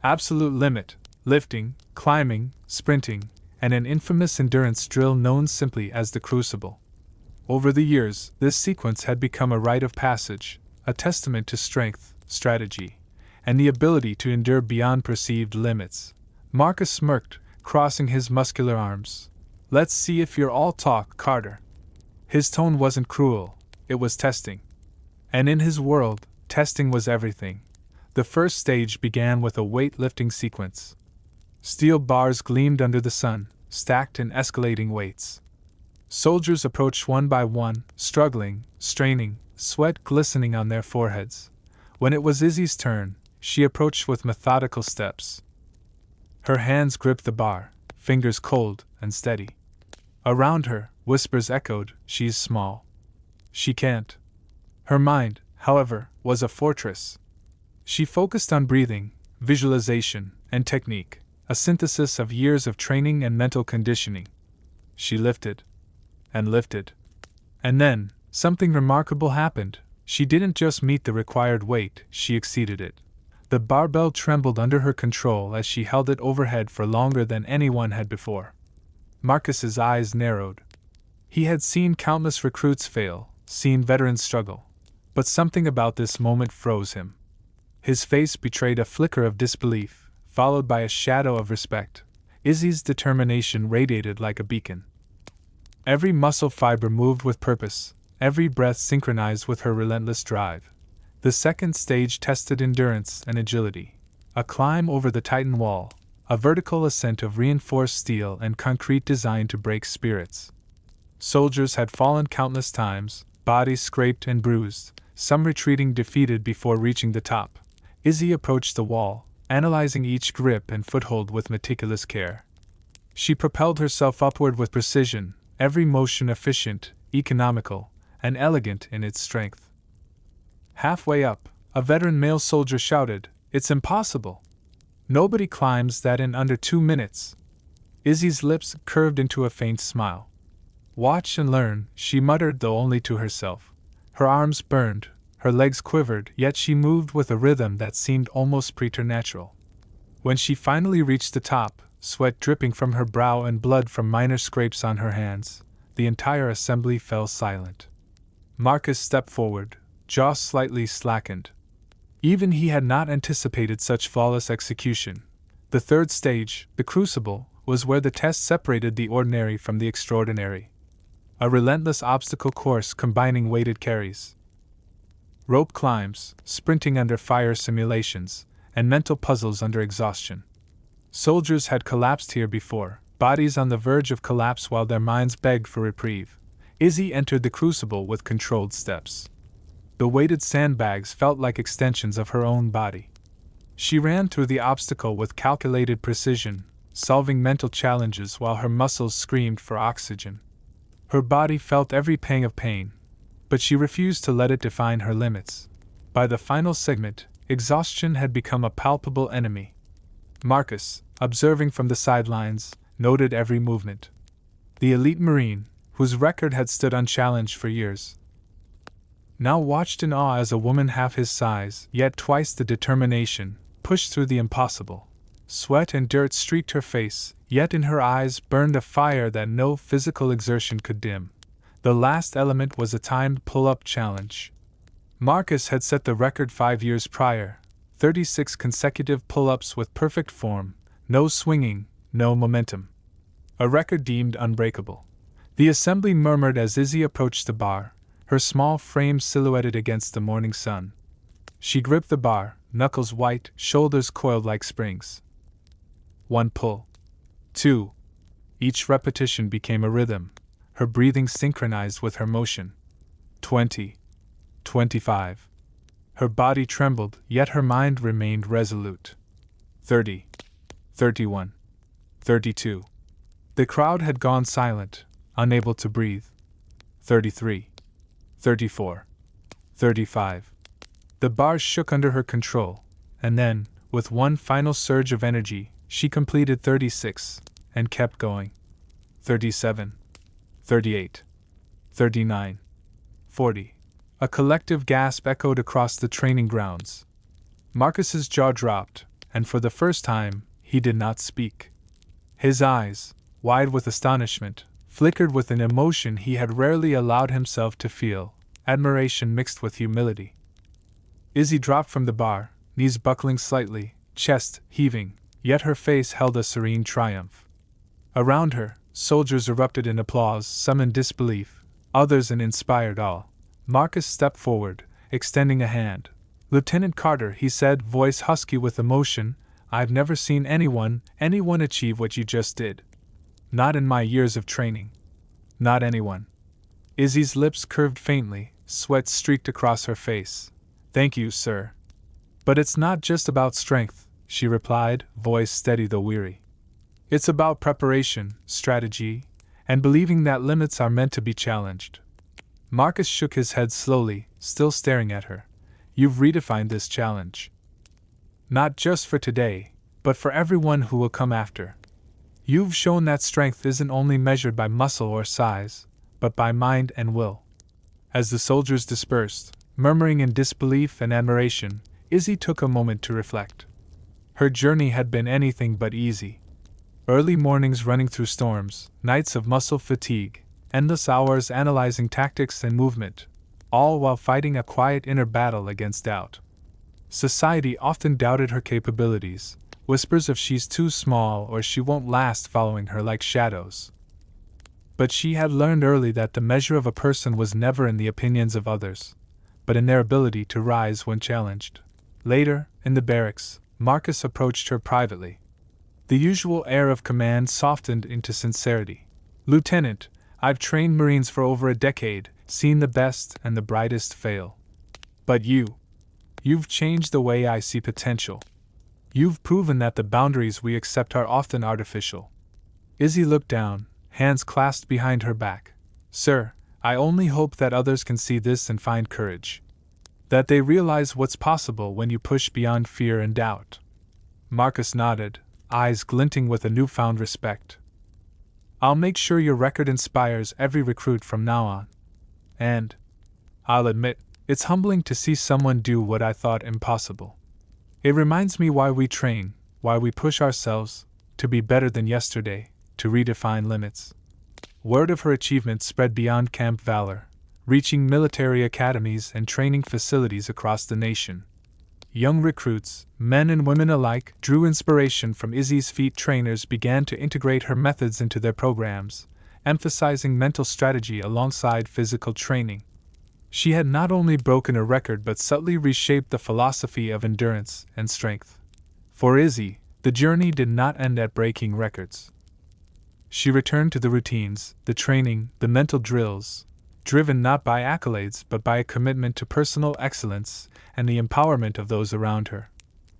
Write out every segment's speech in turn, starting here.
absolute limit, lifting, climbing, sprinting, and an infamous endurance drill known simply as the Crucible. Over the years, this sequence had become a rite of passage, a testament to strength, strategy, and the ability to endure beyond perceived limits. Marcus smirked, crossing his muscular arms. "Let's see if you're all talk, Carter." His tone wasn't cruel, it was testing. And in his world, testing was everything. The first stage began with a weight-lifting sequence. Steel bars gleamed under the sun, stacked in escalating weights. Soldiers approached one by one, struggling, straining, sweat glistening on their foreheads. When it was Izzy's turn, she approached with methodical steps. Her hands gripped the bar, fingers cold and steady. Around her, whispers echoed, "She's small. She can't." Her mind, however, was a fortress. She focused on breathing, visualization, and technique, a synthesis of years of training and mental conditioning. She lifted. And lifted. And then, something remarkable happened. She didn't just meet the required weight, she exceeded it. The barbell trembled under her control as she held it overhead for longer than anyone had before. Marcus's eyes narrowed. He had seen countless recruits fail, seen veterans struggle. But something about this moment froze him. His face betrayed a flicker of disbelief, followed by a shadow of respect. Izzy's determination radiated like a beacon. Every muscle fiber moved with purpose, every breath synchronized with her relentless drive. The second stage tested endurance and agility. A climb over the Titan wall, a vertical ascent of reinforced steel and concrete designed to break spirits. Soldiers had fallen countless times, bodies scraped and bruised, some retreating defeated before reaching the top. Izzy approached the wall, analyzing each grip and foothold with meticulous care. She propelled herself upward with precision, every motion efficient, economical, and elegant in its strength. Halfway up, a veteran male soldier shouted, "It's impossible! Nobody climbs that in under 2 minutes." Izzy's lips curved into a faint smile. "Watch and learn," she muttered, though only to herself. Her arms burned, her legs quivered, yet she moved with a rhythm that seemed almost preternatural. When she finally reached the top, sweat dripping from her brow and blood from minor scrapes on her hands, the entire assembly fell silent. Marcus stepped forward, jaw slightly slackened. Even he had not anticipated such flawless execution. The third stage, the Crucible, was where the test separated the ordinary from the extraordinary. A relentless obstacle course combining weighted carries, rope climbs, sprinting under fire simulations, and mental puzzles under exhaustion. Soldiers had collapsed here before, bodies on the verge of collapse while their minds begged for reprieve. Izzy entered the Crucible with controlled steps. The weighted sandbags felt like extensions of her own body. She ran through the obstacle with calculated precision, solving mental challenges while her muscles screamed for oxygen. Her body felt every pang of pain, but she refused to let it define her limits. By the final segment, exhaustion had become a palpable enemy. Marcus, observing from the sidelines, noted every movement. The elite Marine, whose record had stood unchallenged for years, now watched in awe as a woman half his size, yet twice the determination, pushed through the impossible. Sweat and dirt streaked her face, yet in her eyes burned a fire that no physical exertion could dim. The last element was a timed pull-up challenge. Marcus had set the record 5 years prior, 36 consecutive pull-ups with perfect form, no swinging, no momentum. A record deemed unbreakable. The assembly murmured as Izzy approached the bar, her small frame silhouetted against the morning sun. She gripped the bar, knuckles white, shoulders coiled like springs. 1 pull. 2. Each repetition became a rhythm, her breathing synchronized with her motion. 20. 25. Her body trembled, yet her mind remained resolute. 30. 31. 32. The crowd had gone silent, unable to breathe. 33. 34. 35. The bars shook under her control, and then, with one final surge of energy, she completed 36, and kept going. 37. 38. 39. 40. A collective gasp echoed across the training grounds. Marcus's jaw dropped, and for the first time, he did not speak. His eyes, wide with astonishment, flickered with an emotion he had rarely allowed himself to feel, admiration mixed with humility. Izzy dropped from the bar, knees buckling slightly, chest heaving, yet her face held a serene triumph. Around her, soldiers erupted in applause, some in disbelief, others in inspired awe. Marcus stepped forward, extending a hand. "Lieutenant Carter," he said, voice husky with emotion, "I've never seen anyone achieve what you just did. Not in my years of training. Not anyone." Izzy's lips curved faintly, sweat streaked across her face. "Thank you, sir." "But it's not just about strength," she replied, voice steady though weary. "It's about preparation, strategy, and believing that limits are meant to be challenged." Marcus shook his head slowly, still staring at her. "You've redefined this challenge. Not just for today, but for everyone who will come after. You've shown that strength isn't only measured by muscle or size, but by mind and will." As the soldiers dispersed, murmuring in disbelief and admiration, Izzy took a moment to reflect. Her journey had been anything but easy. Early mornings running through storms, nights of muscle fatigue, endless hours analyzing tactics and movement, all while fighting a quiet inner battle against doubt. Society often doubted her capabilities, whispers of she's too small or she won't last following her like shadows. But she had learned early that the measure of a person was never in the opinions of others, but in their ability to rise when challenged. Later, in the barracks, Marcus approached her privately. The usual air of command softened into sincerity. "Lieutenant, I've trained Marines for over a decade, seen the best and the brightest fail. But you've changed the way I see potential. You've proven that the boundaries we accept are often artificial." Izzy looked down, hands clasped behind her back. "Sir, I only hope that others can see this and find courage. That they realize what's possible when you push beyond fear and doubt." Marcus nodded, eyes glinting with a newfound respect. "I'll make sure your record inspires every recruit from now on. And, I'll admit, it's humbling to see someone do what I thought impossible. It reminds me why we train, why we push ourselves, to be better than yesterday, to redefine limits." Word of her achievement spread beyond Camp Valor, reaching military academies and training facilities across the nation. Young recruits, men and women alike, drew inspiration from Izzy's feat. Trainers began to integrate her methods into their programs, emphasizing mental strategy alongside physical training. She had not only broken a record but subtly reshaped the philosophy of endurance and strength. For Izzy, the journey did not end at breaking records. She returned to the routines, the training, the mental drills, driven not by accolades but by a commitment to personal excellence and the empowerment of those around her.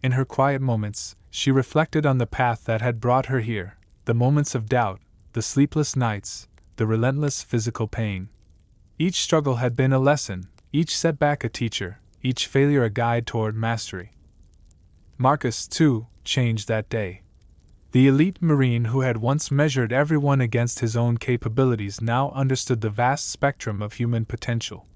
In her quiet moments, she reflected on the path that had brought her here, the moments of doubt, the sleepless nights, the relentless physical pain. Each struggle had been a lesson, each setback a teacher, each failure a guide toward mastery. Marcus, too, changed that day. The elite Marine who had once measured everyone against his own capabilities now understood the vast spectrum of human potential.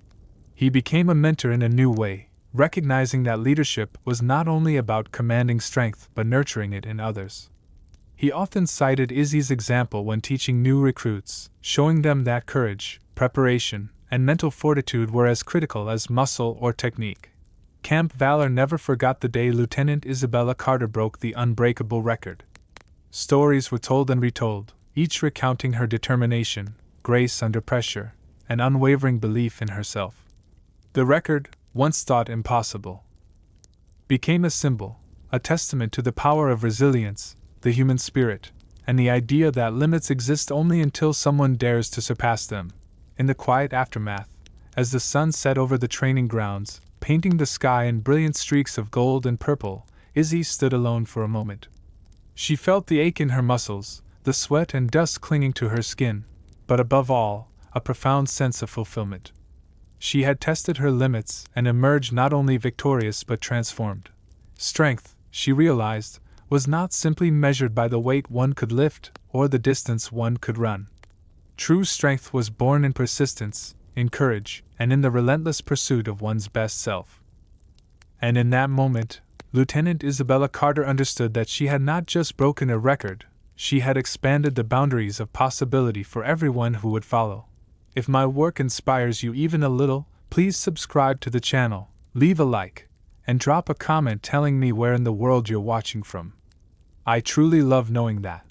He became a mentor in a new way, recognizing that leadership was not only about commanding strength but nurturing it in others. He often cited Izzy's example when teaching new recruits, showing them that courage, preparation, and mental fortitude were as critical as muscle or technique. Camp Valor never forgot the day Lieutenant Isabella Carter broke the Unbreakable record. Stories were told and retold, each recounting her determination, grace under pressure, and unwavering belief in herself. The record, once thought impossible, became a symbol, a testament to the power of resilience, the human spirit, and the idea that limits exist only until someone dares to surpass them. In the quiet aftermath, as the sun set over the training grounds, painting the sky in brilliant streaks of gold and purple, Izzy stood alone for a moment. She felt the ache in her muscles, the sweat and dust clinging to her skin, but above all, a profound sense of fulfillment. She had tested her limits and emerged not only victorious but transformed. Strength, she realized, was not simply measured by the weight one could lift or the distance one could run. True strength was born in persistence, in courage, and in the relentless pursuit of one's best self. And in that moment, Lieutenant Isabella Carter understood that she had not just broken a record, she had expanded the boundaries of possibility for everyone who would follow. If my work inspires you even a little, please subscribe to the channel, leave a like, and drop a comment telling me where in the world you're watching from. I truly love knowing that.